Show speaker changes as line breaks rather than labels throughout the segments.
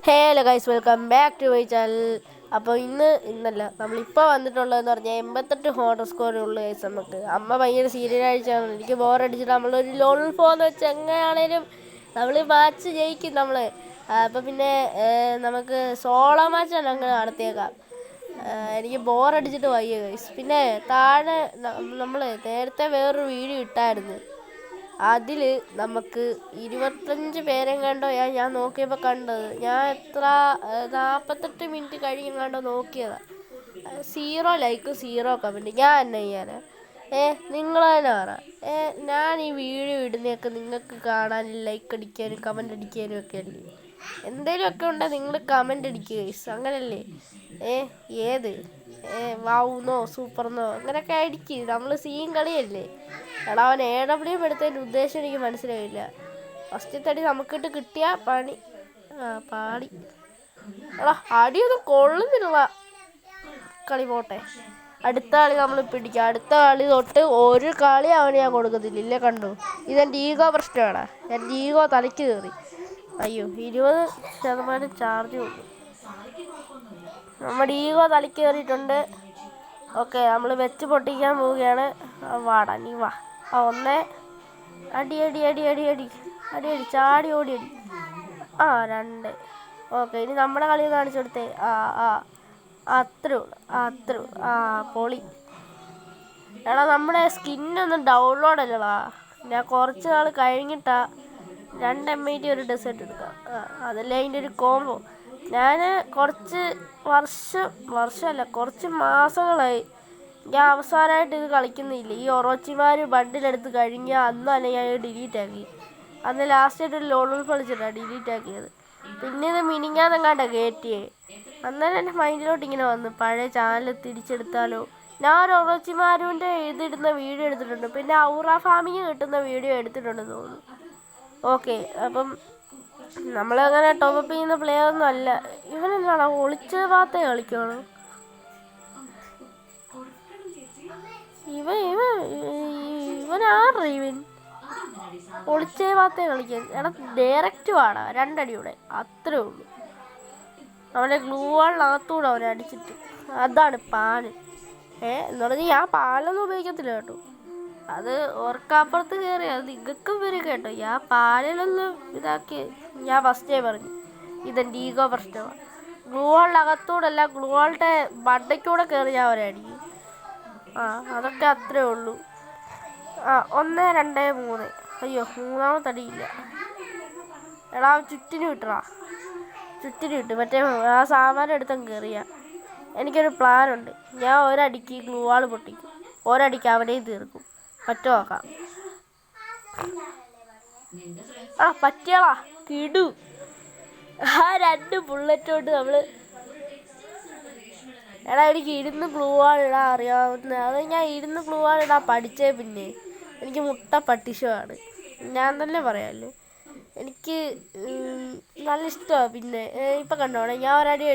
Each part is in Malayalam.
Hello guys, welcome back to my channel. അപ്പോൾ ഇന്നല്ല നമ്മളിപ്പോൾ വന്നിട്ടുള്ളതെന്ന് പറഞ്ഞാൽ 88 ഹോട്ടർ സ്കോറുള്ള ഗൈസ്. നമുക്ക് അമ്മ ഭയങ്കര സീരിയൽ ആയിട്ടാണ്. എനിക്ക് ബോറടിച്ചിട്ട് നമ്മളൊരു ലോൾ ഫോന്ന് വെച്ച് എങ്ങനെയാണേലും നമ്മൾ മാച്ച് ജയിക്കും നമ്മൾ. അപ്പോൾ പിന്നെ നമുക്ക് സോളോ മാച്ചാണ് അങ്ങനെ നടത്തിയേക്കാം. എനിക്ക് ബോറടിച്ചിട്ട് വയ്യ ഗൈസ്. പിന്നെ താഴെ നമ്മൾ നേരത്തെ വേറൊരു വീഡിയോ ഇട്ടായിരുന്നു. അതിൽ നമുക്ക് 25 പേരെങ്ങാണ്ടോ ഞാൻ നോക്കിയപ്പോൾ കണ്ടത്. ഞാൻ 48 മിനിറ്റ് കഴിഞ്ഞെങ്ങാണ്ടോ നോക്കിയതാണ്. 0 ലൈക്ക് 0 കമൻറ്റ്. ഞാൻ എന്നെ ചെയ്യാനാ? നിങ്ങൾ തന്നെ പറ. ഞാൻ ഈ വീഡിയോ ഇടുന്നതൊക്കെ നിങ്ങൾക്ക് കാണാനും ലൈക്ക് അടിക്കാനും കമൻ്റ് അടിക്കാനും ഒക്കെ അല്ലേ? എന്തെങ്കിലുമൊക്കെ ഉണ്ടെങ്കിൽ നിങ്ങൾ കമൻ്റ് അടിക്കുക ഗൈസ്, അങ്ങനല്ലേ? ഏത് വാവുന്നോ സൂപ്പർന്നോ അങ്ങനെയൊക്കെ അടിക്കുക. നമ്മൾ സീൻ കളിയല്ലേ? എടാ, അവൻ AW എടുത്തതിൻ്റെ ഉദ്ദേശം എനിക്ക് മനസ്സിലായില്ല. ഫസ്റ്റ് തടി നമുക്കിട്ട് കിട്ടിയാൽ പാടി. എടാ, അടിയൊന്നും കൊള്ളുന്നില്ല. കളി പോട്ടെ, അടുത്ത കളി നമ്മൾ പിടിക്കാം. അടുത്ത കളി തൊട്ട് ഒരു കളി അവന് ഞാൻ കൊടുക്കത്തില്ല. ഇല്ലേ, കണ്ടു? ഇതെൻ്റെ ഈഗോ പ്രശ്നമാണ്. എൻ്റെ ഈഗോ തലയ്ക്ക് കയറി. അയ്യോ, 20% ചാർജ് കൊടുക്കും. നമ്മുടെ ഈഗോ തലയ്ക്ക് കയറിയിട്ടുണ്ട്. ഓക്കെ, നമ്മൾ വെച്ച് പൊട്ടിക്കാൻ പോവുകയാണ്. വാടാ, നീ വാ. ഒന്ന് അടി അടി അടി അടി അടി അടി അടി ചാടി ഓടി അടി. 2. ഓക്കെ, ഇനി നമ്മുടെ കളി കാണിച്ചു കൊടുത്തേ. അത്രേ ഉള്ളൂ. പൊളി. എടാ, നമ്മുടെ സ്കിന്നൊന്നും ഡൗൺലോഡ് അല്ലടാ. ഞാൻ കുറച്ച് നാൾ കഴിഞ്ഞിട്ടാ 2 MB ഒരു ഡെസേർട്ട് എടുക്കാം. അതല്ലേ അതിൻ്റെ ഒരു കോംബോ. ഞാൻ കുറച്ച് കുറച്ച് മാസങ്ങളായി ഞാൻ അവസാനമായിട്ട് ഇത് കളിക്കുന്നില്ല. ഈ ഒറോച്ചിമാർ ബണ്ടിലെടുത്ത് കഴിഞ്ഞാൽ അന്ന് തന്നെ ഞാൻ ഡിലീറ്റ് ആക്കി. അന്ന് ലാസ്റ്റായിട്ടൊരു ലോൾ കളിച്ചിട്ടാണ് ഡിലീറ്റ് ആക്കിയത്. പിന്നെ ഇത് മിനിങ്ങാന്നെങ്ങാണ്ടാണ് കയറ്റിയേ. അന്നേരം എൻ്റെ മൈൻഡിലോട്ട് ഇങ്ങനെ വന്നു, പഴയ ചാനൽ തിരിച്ചെടുത്താലോ. ഞാൻ ഒരു ഒറോച്ചിമാരുടെ ഇതിടുന്ന വീഡിയോ എടുത്തിട്ടുണ്ട്. പിന്നെ ഔറ ഫാമിങ് കിട്ടുന്ന വീഡിയോ എടുത്തിട്ടുണ്ടെന്ന് തോന്നുന്നു. ഓക്കെ, അപ്പം നമ്മളങ്ങനെ ടോപ്പ് ചെയ്യുന്ന പ്ലെയറൊന്നും അല്ല. ഇവനെന്താണോ ഒളിച്ച ഭാഗത്തെ കളിക്കുകയാണോ? ഇവൻ ഒളിച്ചേ ഭാഗത്തെ കളിക്കാൻ. എടാ, ഡയറക്റ്റ് വാടാ, 2 അടിയൂടെ, അത്രേ ഉള്ളൂ. അവനെ ഗ്ലൂ വാളിനകത്തൂടെ അവനെ അടിച്ചിട്ട്. അതാണ് പാല്. എന്ന് പറഞ്ഞാൽ ഞാൻ പാലൊന്നും ഉപയോഗിക്കത്തില്ല കേട്ടോ. അത് ഓർക്കാപ്പുറത്ത് കയറി അത് നിങ്ങൾക്കും വരും കേട്ടോ. ഞാൻ പാലിലൊന്നും ഇതാക്കി ഞാൻ ഫസ്റ്റേ പറഞ്ഞു, ഇതെൻ്റെ ഈഗോ പ്രശ്നമാണ്. ഗ്ലൂ വാളിനകത്തൂടല്ല, ഗ്ലൂ വാളിൻ്റെ ബണ്ടയ്ക്കൂടെ കയറി ഞാൻ അവരെ അടിക്കും. അതൊക്കെ അത്രേ ഉള്ളൂ. 1 2 3. അയ്യോ, മൂന്നാമത്തെ അടിയില്ല. എടാ, ചുറ്റിന് വിട്ടു. മറ്റേ ആ സാമാനം എടുത്തങ്ങ് കയറിയ. എനിക്കൊരു പ്ലാനുണ്ട്. ഞാൻ ഒരടിക്ക് ഗ്ലൂ വാൾ പൊട്ടിക്കും, ഒരടിക്ക് അവനെയും തീർക്കും. പറ്റു നോക്കാം. പറ്റിയളാ, കിടു. 2 ബുള്ളറ്റ് കൊണ്ട് നമ്മൾ. എടാ, എനിക്ക് ഇരുന്ന് ഗ്ലൂ വാൾ ഇടാൻ അറിയാവുന്ന. അത് ഞാൻ ഇരുന്ന് ഗ്ലൂ വാൾ ഇടാൻ പഠിച്ചേ. പിന്നെ എനിക്ക് മുട്ട പട്ടിഷമാണ്. ഞാൻ തന്നെ പറയാമല്ലോ, എനിക്ക് നല്ല ഇഷ്ടമാണ്. പിന്നെ ഇപ്പം കണ്ടോണേ, ഞാൻ ഒരടി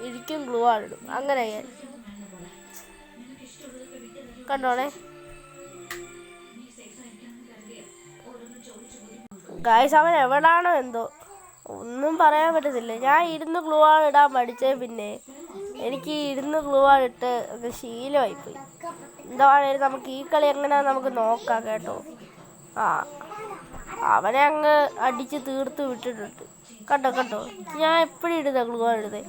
ഇരിക്കും ഗ്ലൂ വാൾ ഇടും. അങ്ങനെ ഞാൻ കണ്ടോണേ ഗായ്സ്. അവൻ എവിടാണോ എന്തോ, ഒന്നും പറയാൻ പറ്റത്തില്ല. ഞാൻ ഇരുന്ന് ഗ്ലൂ വാൾ ഇടാൻ പഠിച്ചേ. പിന്നെ എനിക്ക് ഇരുന്ന് ഗ്ലൂ വാൾ ഇട്ട് ശീലമായിപ്പോയി. എന്താണേലും നമുക്ക് ഈ കളി എങ്ങനെയാണെന്ന് നമുക്ക് നോക്കാം കേട്ടോ. അവനെ അങ്ങ് അടിച്ച് തീർത്ത് വിട്ടിട്ടുണ്ട്. കണ്ടോ, ഞാൻ എപ്പോഴും ഇടുന്ന ഗ്ലൂ വാൾ ഇടുന്നത്.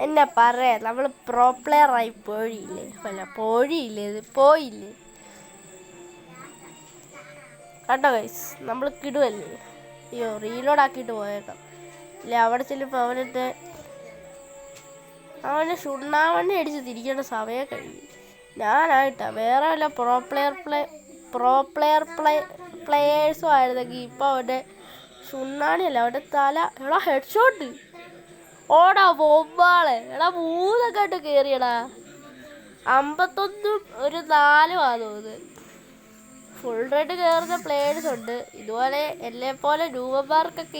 എന്നാ പറയാ, നമ്മൾ പ്രോ പ്ലെയറായി പോയില്ലേ? പോയില്ലേ? കണ്ടോ ഗൈസ്, നമ്മൾ കിടുവല്ലേ? അയ്യോ, റീലോഡ് ആക്കിയിട്ട് പോയേക്കാം. ഇല്ലേ, അവിടെ ചെല്ലുമ്പോൾ അവന് ചുണ്ണാവണ്ണി അടിച്ച് തിരിക്കേണ്ട സമയം കഴിഞ്ഞു. ഞാനായിട്ടാ വേറെ വല്ല പ്രോ പ്ലെയർ പ്ലെയേഴ്സും ആയിരുന്നെങ്കിൽ ഇപ്പോൾ അവൻ്റെ ചുണ്ണാണിയല്ല, അവൻ്റെ തല. എടാ, ഹെഡ് ഷോട്ട്. ഓടാ ബോംബാളെ. എടാ, 3 ഇട്ട് കയറിയടാ. 51 ഒരു 4 തോന്നുന്നത്. ഫുൾ റെഡ് കയറുന്ന പ്ലേയേഴ്സ് ഉണ്ട്. ഇതുപോലെ എന്നെപ്പോലെ രൂപമാർക്കൊക്കെ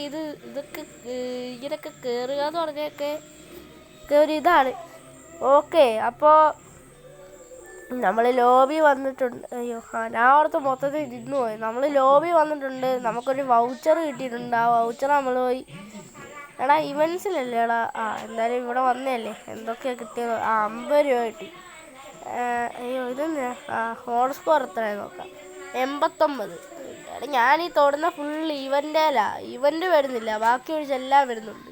ഇങ്ങനെയൊക്കെ കയറുക എന്ന് പറഞ്ഞൊക്കെ ഒരു ഇതാണ്. ഓക്കെ, അപ്പോൾ നമ്മൾ ലോബി വന്നിട്ടുണ്ട്. അയ്യോ, ഞാൻ ഓർത്ത് മൊത്തത്തിൽ ഇരുന്ന് പോയി. നമ്മൾ ലോബി വന്നിട്ടുണ്ട്. നമുക്കൊരു വൗച്ചർ കിട്ടിയിട്ടുണ്ട്. ആ വൗച്ചർ നമ്മൾ പോയി എടാ ഇവൻസിലല്ലേ എടാ. എന്തായാലും ഇവിടെ വന്നതല്ലേ, എന്തൊക്കെയാണ് കിട്ടിയത്? 50 രൂപ കിട്ടി. അയ്യോ ഇതെന്താ? ഹോട്ട് സ്കോർ എത്രയാണ് നോക്കാം. 89. എടാ ഞാനീ തൊടുന്ന ഫുള്ള് ഇവൻ്റ് വരുന്നില്ല, ബാക്കി ഒഴിച്ചെല്ലാം വരുന്നുണ്ട്.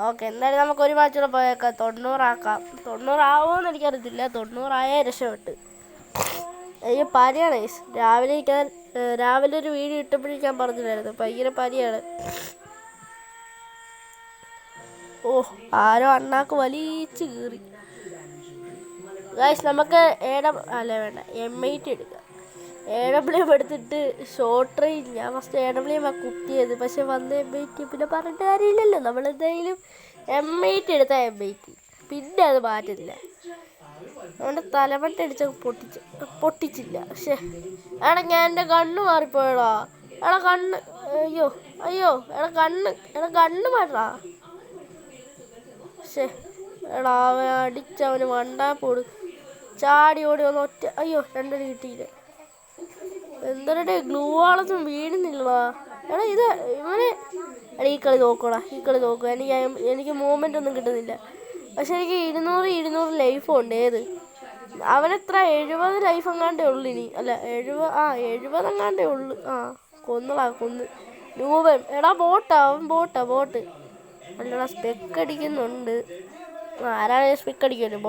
ഓക്കെ, എന്തായാലും നമുക്ക് ഒരു മാച്ചൂടെ പോയേക്കാം. 90 ആക്കാം. 90 ആവുമോയെന്ന് എനിക്കറിയത്തില്ല. 90 ആയാൽ രക്ഷപ്പെട്ട്. എനിക്ക് പനിയാണ്. രാവിലെ ഒരു വീഡിയോ ഇട്ടപ്പോഴേക്കാൻ പറഞ്ഞില്ലായിരുന്നു, ഭയങ്കര പനിയാണ്. ആരോ അണ്ണാക്ക് വലിച്ച് കീറി. ഗൈസ് നമുക്ക് വേണ്ട M8 എടുക്കാം. AWM എടുത്തിട്ട് ഷോർട്ട് റേഞ്ച്. ഞാൻ ഫസ്റ്റ് AWM കുത്തിയത്, പക്ഷെ വന്ന് M8. പിന്നെ പറഞ്ഞിട്ട് കാര്യമില്ലല്ലോ, നമ്മളെന്തായാലും M8 എടുത്താൽ M8 പിന്നെ അത് മാറ്റുന്നില്ല. അതുകൊണ്ട് തലമട്ടടിച്ച് പൊട്ടിച്ചില്ല. പക്ഷേ എടാ ഞാൻ എൻ്റെ കണ്ണ് മാറിപ്പോയടാ. എടാ കണ്ണ് അയ്യോ എടാ കണ്ണ് മാറ്റാ. പക്ഷേ എടാ അവൻ അടിച്ചവന് വണ്ടാപ്പോട് ചാടി ഓടി വന്ന് ഒറ്റ. അയ്യോ 2 അടി കിട്ടിയില്ല. എന്തരടെ ഗ്ലൂ ആളൊന്നും വീഴുന്നില്ലടാ. എടാ ഇവനെ എടാ ഈ കളി നോക്കടാ. എനിക്ക് മൂവ്മെൻ്റ് ഒന്നും കിട്ടുന്നില്ല. പക്ഷെ എനിക്ക് 200 ലൈഫും ഉണ്ട്. ഏത് അവനെത്ര 70 ലൈഫ് എങ്ങാണ്ടേ ഉള്ളു ഇനി. അല്ല 70 എങ്ങാണ്ടേ ഉള്ളു. കൊന്ന് രൂപൻ. എടാ അവൻ ബോട്ട് അല്ലടാ. സ്പെക്ക് അടിക്കുന്നുണ്ട്. ആരാണ് സ്പെക്ക് അടിക്കുമല്ലോ?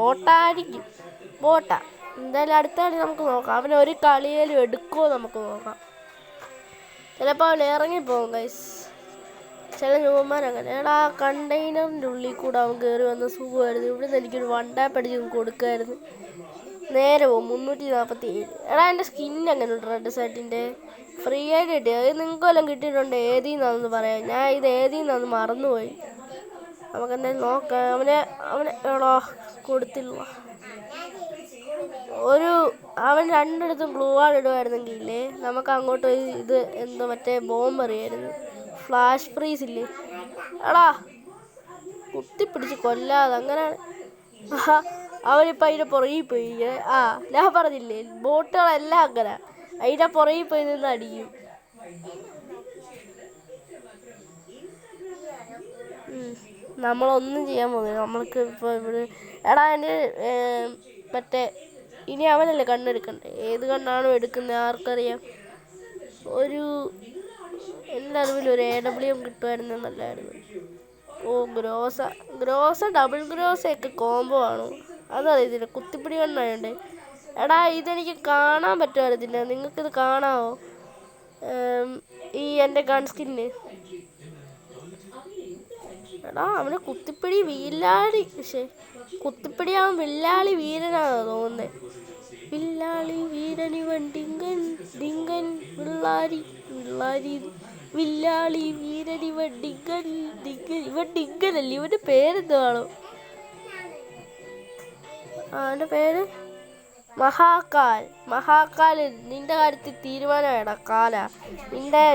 ബോട്ടാ. എന്തായാലും അടുത്ത കളി നമുക്ക് നോക്കാം. അവൻ ഒരു കളിയിലും എടുക്കുമോ നമുക്ക് നോക്കാം. ചിലപ്പോൾ അവൻ ഇറങ്ങിപ്പോകും ഗൈസ്. ചില രൂപന്മാരങ്ങനെ. എടാ കണ്ടെയ്നറിൻ്റെ ഉള്ളിൽ കൂടെ അവൻ കയറി വന്ന സുഖമായിരുന്നു. ഇവിടുന്ന് എനിക്കൊരു വണ്ടാപ്പടിച്ച് കൊടുക്കുമായിരുന്നു. നേരെ പോകും. 347. എടാ എൻ്റെ സ്കിൻ എങ്ങനെ ഉണ്ട്? റെഡ് സെറ്റിൻ്റെ ഫ്രീ ആയിട്ട് കിട്ടിയത്. അത് നിങ്ങൾക്ക് വല്ലതും കിട്ടിയിട്ടുണ്ട്? ഏതിന്നാണെന്ന് പറയാം. ഞാൻ ഇത് ഏതിന്നാന്ന് മറന്നുപോയി. നമുക്കെന്തായാലും നോക്കാം. അവനെ എടാ കൊടുത്തില്ല. അവൻ 2 ഗ്ലൂ വാൾ ഇടുമായിരുന്നെങ്കിലേ നമുക്ക് അങ്ങോട്ട് ഇത് എന്തോ മറ്റേ ബോംബ് എറിയായിരുന്നു. ഫ്ലാഷ് ഫ്രീസ് ഇല്ലേ? എടാ കുത്തിപ്പിടിച്ച് കൊല്ലാതെ അങ്ങനെയാണ്. അവനിപ്പോൾ അതിൻ്റെ പുറകിൽ പോയി. ഞാൻ പറഞ്ഞില്ലേ ബോട്ടുകളെല്ലാം അങ്ങനെ അതിൻ്റെ പുറകിൽ പോയി നിന്ന് അടിക്കും. നമ്മളൊന്നും ചെയ്യാൻ പോകുന്നില്ല. നമ്മൾക്ക് ഇപ്പോൾ ഇവിടെ എടാ എൻ്റെ മറ്റേ ഇനി അവനല്ലേ കണ്ണെടുക്കണ്ടേ? ഏത് കണ്ണാണോ എടുക്കുന്നത് ആർക്കറിയാം. എൻ്റെ അറിവിൽ ഒരു AWM കിട്ടുമായിരുന്നു, നല്ലായിരുന്നു. ഗ്രോസ ഡബിൾ ഗ്രോസയൊക്കെ കോംബോ ആണോ അതറിയത്തില്ല. കുത്തിപ്പിടി കണ്ണായുണ്ട്. എടാ ഇതെനിക്ക് കാണാൻ പറ്റുമായിരുന്നില്ല. നിങ്ങൾക്കിത് കാണാമോ? ഈ എൻ്റെ ഗൺ സ്കിന്ന്. എടാ അവന് കുത്തിപ്പിടി വില്ലാളി. പക്ഷേ കുത്തിപ്പിടി അവൻ വില്ലാളി വീരനാണോ തോന്നുന്നത്? വില്ലാളി വീരനിവൻ ഡിങ്കൻ വില്ലാളി വില്ലാളി വീരനിവൻ ഡിങ്കൻ ഇവൻ ഡിങ്കനല്ലേ? ഇവൻ്റെ പേരെന്താണോ? അവൻ്റെ പേര് മഹാകാൽ. നിന്റെ കാര്യത്തിൽ തീരുമാനമായിടാ.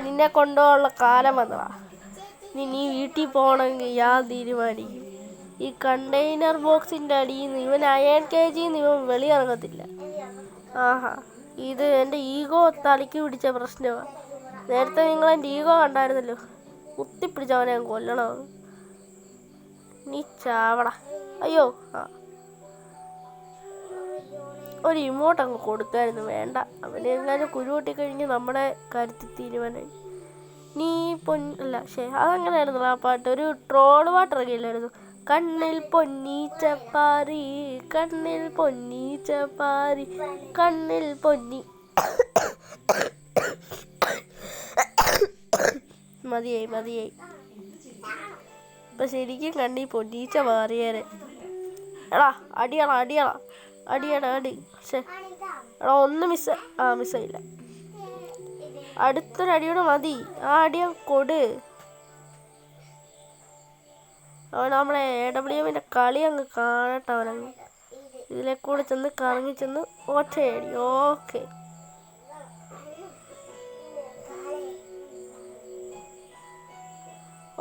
നിന്നെ കൊണ്ടുപോകാനുള്ള കാലം വന്നടാ. നീ വീട്ടിൽ പോകണമെങ്കിൽ ഞാൻ തീരുമാനിക്കും. ഈ കണ്ടെയ്നർ ബോക്സിൻ്റെ അടിയിൽ നിന്ന് ഇവൻ അയൺ കേജിന്ന് ഇവൻ വെളിയിറങ്ങത്തില്ല. ഇത് എൻ്റെ ഈഗോ തലയ്ക്ക് പിടിച്ച പ്രശ്നമാണ്. നേരത്തെ നിങ്ങൾ എൻ്റെ ഈഗോ കണ്ടായിരുന്നല്ലോ. കുത്തിപ്പിടിച്ചവനെ ഞാൻ കൊല്ലണം. നീ ചാവട. അയ്യോ ഒരു ഇമോട്ട് അങ്ങ് കൊടുക്കായിരുന്നു. വേണ്ട, അവനെ എങ്ങാനും കുരുവൊട്ടിക്കഴിഞ്ഞ് നമ്മുടെ കാര്യത്തിൽ തീരുമാനമായി. നീ അല്ല അതങ്ങനെയായിരുന്നു ആ പാട്ട്. ഒരു ട്രോള് പാട്ട് ഇറങ്ങിയില്ലായിരുന്നു? കണ്ണിൽ പൊന്നീച്ചപ്പാറി കണ്ണിൽ പൊന്നി. മതിയായി. ഇപ്പം ശരിക്കും കണ്ണി പൊന്നീച്ച മാറിയേനെ. എടാ അടി. പക്ഷേ എടാ ഒന്ന് മിസ്സായില്ല. അടുത്തൊരടിയോടെ മതി. ആ അടിയ കൊട്. അവൻ നമ്മളെ AWMൻ്റെ കളി അങ്ങ് കാണട്ടെ. അവനങ്ങ് ഇതിലേക്കൂടെ ചെന്ന് കറങ്ങി ചെന്ന് ഒറ്റയടി.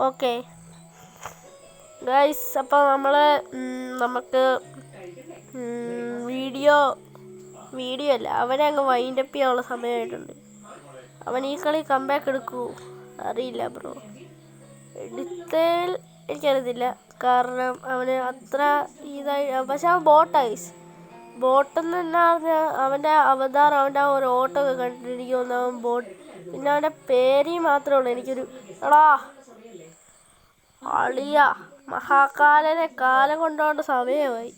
ഓക്കെ ഗൈസ്, അപ്പോൾ നമുക്ക് വീഡിയോ അല്ല, അവനെ അങ്ങ് വൈൻഡപ്പ് ചെയ്യാനുള്ള സമയമായിട്ടുണ്ട്. അവൻ ഈ കളി കംബാക്ക് എടുക്കൂ അറിയില്ല ബ്രോ. എടുത്തതിൽ എനിക്കറിയത്തില്ല, കാരണം അവന് അത്ര ഇതായി. പക്ഷെ അവൻ ബോട്ടായി. ബോട്ടെന്ന് തന്നെ പറഞ്ഞാൽ അവൻ്റെ അവതാരം, അവൻ്റെ ആ ഒരു ഓട്ടമൊക്കെ കണ്ടിട്ട് എനിക്ക് തോന്നുന്നു അവൻ ബോട്ട്. പിന്നെ അവൻ്റെ പേര് മാത്രമേ ഉള്ളൂ എനിക്കൊരു എടാ അളിയ മഹാകാലനെ കാലം കൊണ്ടുപോകേണ്ട സമയമായി.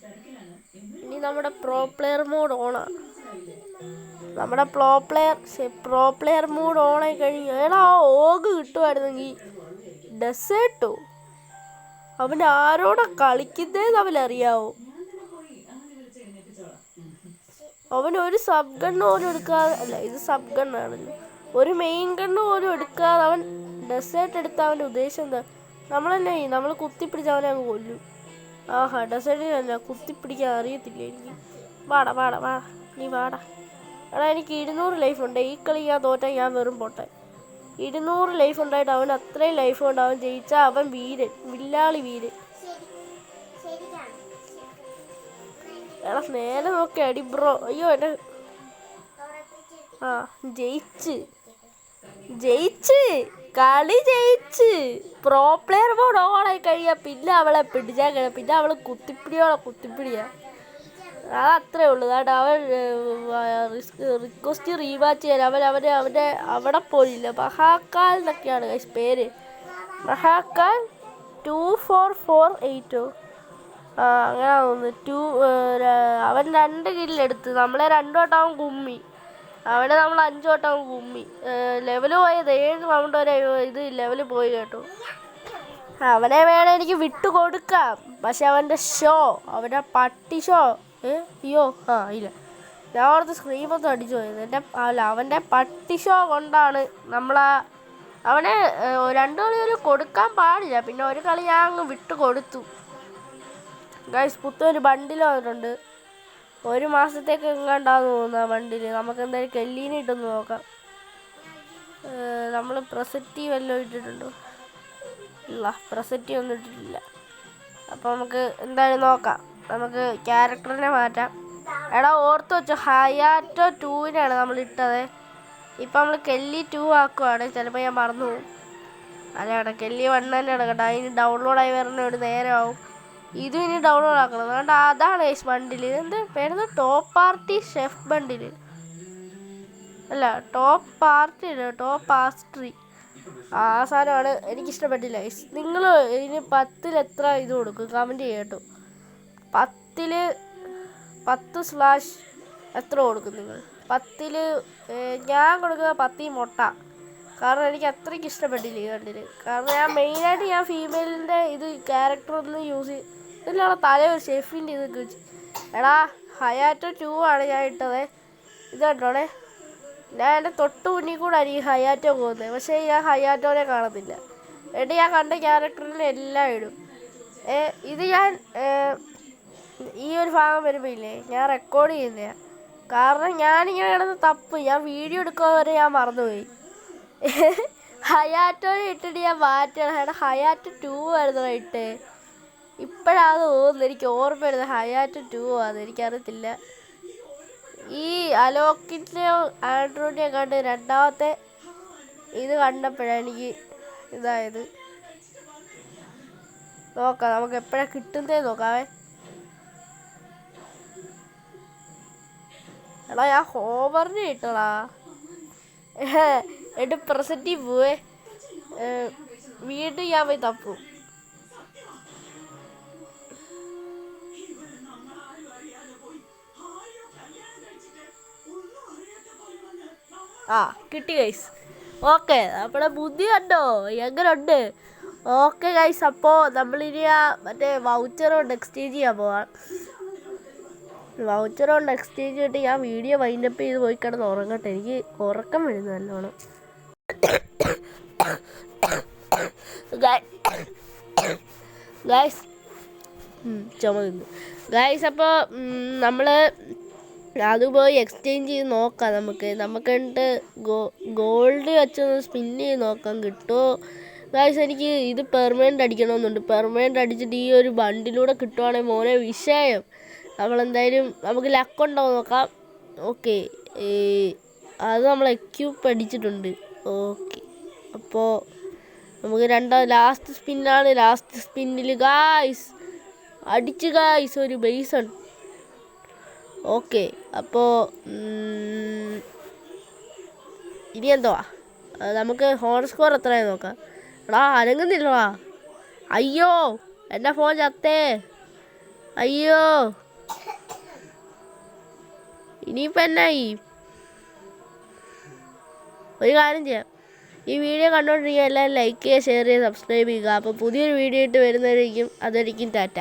ഇനി നമ്മുടെ പ്രോ പ്ലെയർ മോഡ് ഓണാണ്. നമ്മുടെ പ്രോ പ്ലെയർ മോഡ് ഓണായി കഴിഞ്ഞു. എടാ ഓഗ് കിട്ടുമായിരുന്നെങ്കിൽ ഡെസേർട്ടോ അവൻ ആരോടെ കളിക്കുന്നതെന്ന് അവനറിയാവോ? അവൻ ഒരു സബ് ഗണ്ണ് പോലും എടുക്കാതെ, അല്ല ഇത് സബ് ഗണ്ണാണല്ലോ, ഒരു മെയിൻ ഗണ്ണ് പോലും എടുക്കാതെ അവൻ ഡെസേർട്ട് എടുത്ത അവൻ്റെ ഉദ്ദേശം എന്താ? നമ്മൾ കുത്തിപ്പിടിച്ച് അവനെ അങ്ങ് കൊല്ലും. ആഹാ ഡെസേർട്ടിനല്ല, കുത്തിപ്പിടിക്കാൻ അറിയത്തില്ല എനിക്ക്. വാടാ വാടാ വാടാ നീ വാടാ. എടാ എനിക്ക് 200 ലൈഫ് ഉണ്ട്. ഈ കളി ഞാൻ തോറ്റാൽ ഞാൻ വെറും പൊട്ടെ. 200 ലൈഫ് ഉണ്ടായിട്ട് അവൻ അത്രയും ലൈഫ് കൊണ്ട് അവൻ ജയിച്ചാൽ അവൻ വീരൻ, വില്ലാളി വീരൻ. എടാ നേരെ നോക്കി അടി ബ്രോ. അയ്യോ എന്നെ ആ ജയിച്ച് കളി ജയിച്ച്. പ്രോ പ്ലെയർ മോഡ് ഓണായി കഴിയാൽ പിന്നെ അവളെ പിടിച്ചാൽ പിന്നെ അവൾ കുത്തിപ്പിടിയാ. അതത്രേ ഉള്ളൂ. അതാണ്ട് അവൻ റിക്വസ്റ്റ് റീവാച്ച് ചെയ്യാൻ അവൻ്റെ അവിടെ പോയില്ല. മഹാകാൽ എന്നൊക്കെയാണ് പേര്. മഹാകാൽ 2448 അങ്ങനെ തോന്നുന്നു. അവൻ 2 കില്ലെടുത്ത്. നമ്മളെ 2 വട്ടം അവൻ കുമ്മി. അവനെ നമ്മൾ 5 വട്ടം അവൻ കുമ്മി. ലെവല് പോയത് 7 റൗണ്ട് വരെ ഇത് ലെവല് പോയി കേട്ടോ. അവനെ വേണം എനിക്ക് വിട്ടു കൊടുക്കാം. പക്ഷെ അവൻ്റെ അവൻ്റെ പട്ടി അയ്യോ ഇല്ല, ഞാൻ അവിടുത്തെ സ്ക്രീമൊന്നും അടിച്ചു പോയത്. അവൻ്റെ പട്ടി കൊണ്ടാണ് അവനെ 2 കളി ഒരു കൊടുക്കാൻ പാടില്ല. പിന്നെ ഒരു കളി ഞാൻ അങ്ങ് വിട്ടു കൊടുത്തു. ഗൈസ് പുത്തൊരു ബണ്ടിൽ വന്നിട്ടുണ്ട്. 1 മാസത്തേക്ക് എങ്ങാണ്ടാന്ന് തോന്നുന്നു ആ ബണ്ടിൽ. നമുക്ക് എന്തായാലും കെല്ലീനെ ഇട്ടൊന്ന് നോക്കാം. നമ്മൾ പ്രസക്റ്റീവ് വല്ലതും ഇട്ടിട്ടുണ്ടോ? ഇല്ല, പ്രസക്റ്റീവ് ഒന്നും ഇട്ടിട്ടില്ല. അപ്പോൾ നമുക്ക് എന്തായാലും നോക്കാം. നമുക്ക് ക്യാരക്ടറിനെ മാറ്റാം. എടാ ഓർത്ത് വെച്ചോ, ഹയാറ്റോ 2-നാണ് നമ്മൾ ഇട്ടത്. ഇപ്പം നമ്മൾ കെല്ലി 2 ആക്കുവാണ്. ചിലപ്പോൾ ഞാൻ മറന്നു പോകും. അല്ല കെല്ലി 1 തന്നെ എടുക്കട്ടെ. അതിന് ഡൗൺലോഡായി വരണ ഒരു നേരമാവും. ഇതും ഇനി ഡൗൺലോഡ് ആക്കണം. അതുകൊണ്ട് അതാണ് ബണ്ടിൽ. ഇതെന്ത് പേരുന്നത്? ടോപ്പ് പാർട്ടി ഷെഫ് ബണ്ടിൽ അല്ല, ടോപ്പ് പാർട്ടി അല്ല, ടോപ്പ് പാസ്ട്രി. ആ സാധനമാണ്. എനിക്കിഷ്ടപ്പെട്ടില്ല. നിങ്ങൾ ഇതിന് 10-ൽ എത്ര ഇത് കൊടുക്കും? കമൻറ്റ് ചെയ്യട്ടോ. 10-ൽ 10/ എത്ര കൊടുക്കും നിങ്ങൾ? 10-ൽ ഞാൻ കൊടുക്കുന്നത് 10 മുട്ട. കാരണം എനിക്ക് അത്രയ്ക്ക് ഇഷ്ടപ്പെട്ടില്ല ഈ കണ്ടിൽ. കാരണം ഞാൻ മെയിനായിട്ട് ഞാൻ ഫീമെയിലിൻ്റെ ഇത് ക്യാരക്ടറൊന്നും യൂസ് ചെയ്യും. ഇതിലുള്ള ഒരു ഷെഫിൻ്റെ ഇതൊക്കെ വെച്ച്. എടാ ഹയാറ്റോ 2 ആണ് ഞാൻ ഇട്ടത്. ഇത് കണ്ടോണേ, ഞാൻ എൻ്റെ തൊട്ട് മുന്നിൽ കൂടെ ഈ ഹയാറ്റോ പോകുന്നത്. പക്ഷേ ഞാൻ ഹയാറ്റോനെ കാണത്തില്ല. എന്നിട്ട് ഞാൻ കണ്ട ക്യാരക്ടറിൽ എല്ലാം ഇടും. ഇത് ഞാൻ ഈ ഒരു ഭാഗം വരുമ്പോൾ ഇല്ലേ, ഞാൻ റെക്കോർഡ് ചെയ്യുന്നതാണ്. കാരണം ഞാനിങ്ങനെ കിടന്ന് ഞാൻ വീഡിയോ എടുക്കുക വരെ ഞാൻ മറന്നുപോയി. ഹയാറ്റോനെ ഇട്ടിട്ട് ഞാൻ മാറ്റണം. ഹയാറ്റോ 2 ആയിരുന്നു ഇട്ട്. ഇപ്പോഴാണ് തോന്നുന്നത് എനിക്ക് ഓർമ്മ വരുന്നത് ഹയാറ്റോ 2 ആണ്. എനിക്കറിയത്തില്ല. ഈ അലോക്കിൻ്റെ ആൻഡ്രോയിഡിനെ കണ്ട് രണ്ടാമത്തെ ഇത് കണ്ടപ്പോഴാണ് എനിക്ക് ഇതായത്. നോക്കാം, നമുക്ക് എപ്പോഴാണ് കിട്ടുന്നതേ നോക്കാവേ. എടാ ഞാൻ ഹോമറിന് കിട്ടടാ. എന്നിട്ട് പ്രസൻറ്റീവ് പോവേ, വീണ്ടും ഞാൻ പോയി തപ്പും. കിട്ടി ഗൈസ്. ഓക്കെ, നമ്മുടെ ബുദ്ധി കണ്ടോ എങ്ങനെയുണ്ട്? ഓക്കെ ഗൈസ്, അപ്പോൾ നമ്മളിനി മറ്റേ വൗച്ചർ കൊണ്ട് എക്സ്ചേഞ്ച് ചെയ്യാൻ പോവാം. വൗച്ചർ കൊണ്ട് എക്സ്ചേഞ്ച് ചെയ്തിട്ട് ഞാൻ വീഡിയോ വൈൻഡപ്പ് ചെയ്ത് പോയി കിടന്ന് ഉറങ്ങട്ടെ. എനിക്ക് ഉറക്കം വരുന്നു നല്ലോണം. ഗൈസ് ചുമന്നു ഗൈസ്. അപ്പോൾ നമ്മൾ അത് പോയി എക്സ്ചേഞ്ച് ചെയ്ത് നോക്കാം. നമുക്കിട്ട് ഗോൾഡ് വെച്ചൊന്ന് സ്പിൻ ചെയ്ത് നോക്കാം കിട്ടുമോ ഗൈസ്. എനിക്ക് ഇത് പെർമനൻ്റ് അടിക്കണമെന്നുണ്ട്. പെർമനൻ്റ് അടിച്ചിട്ട് ഈ ഒരു ബണ്ടിലൂടെ കിട്ടുവാണെങ്കിൽ മോനെ വിഷയം. നമ്മളെന്തായാലും നമുക്ക് ലക്കുണ്ടോ നോക്കാം. ഓക്കെ, അത് നമ്മൾ എക്യൂപ്പ് അടിച്ചിട്ടുണ്ട്. ഓക്കെ, അപ്പോൾ നമുക്ക് ലാസ്റ്റ് സ്പിന്നാണ്. ലാസ്റ്റ് സ്പിന്നിൽ ഗായ്സ് അടിച്ച് ഗായ്സ് ഒരു ബേസൺ. ഓക്കെ, അപ്പോൾ ഇനി എന്തുവാ നമുക്ക് ഹോൺ സ്കോർ എത്രയായി നോക്കാം. എടാ അനങ്ങുന്നില്ലടാ. അയ്യോ എൻ്റെ ഫോൺ ചത്തേ. അയ്യോ ഇനിയിപ്പോൾ എന്നായി? ഒരു കാര്യം ചെയ്യാം, ഈ വീഡിയോ കണ്ടുകൊണ്ടിരിക്കുക എല്ലാവരും ലൈക്ക് ചെയ്യുക, ഷെയർ ചെയ്യുക, സബ്സ്ക്രൈബ് ചെയ്യുക. അപ്പോൾ പുതിയൊരു വീഡിയോ ഇട്ട് വരുന്നതായിരിക്കും. അതായിരിക്കും ടാറ്റ.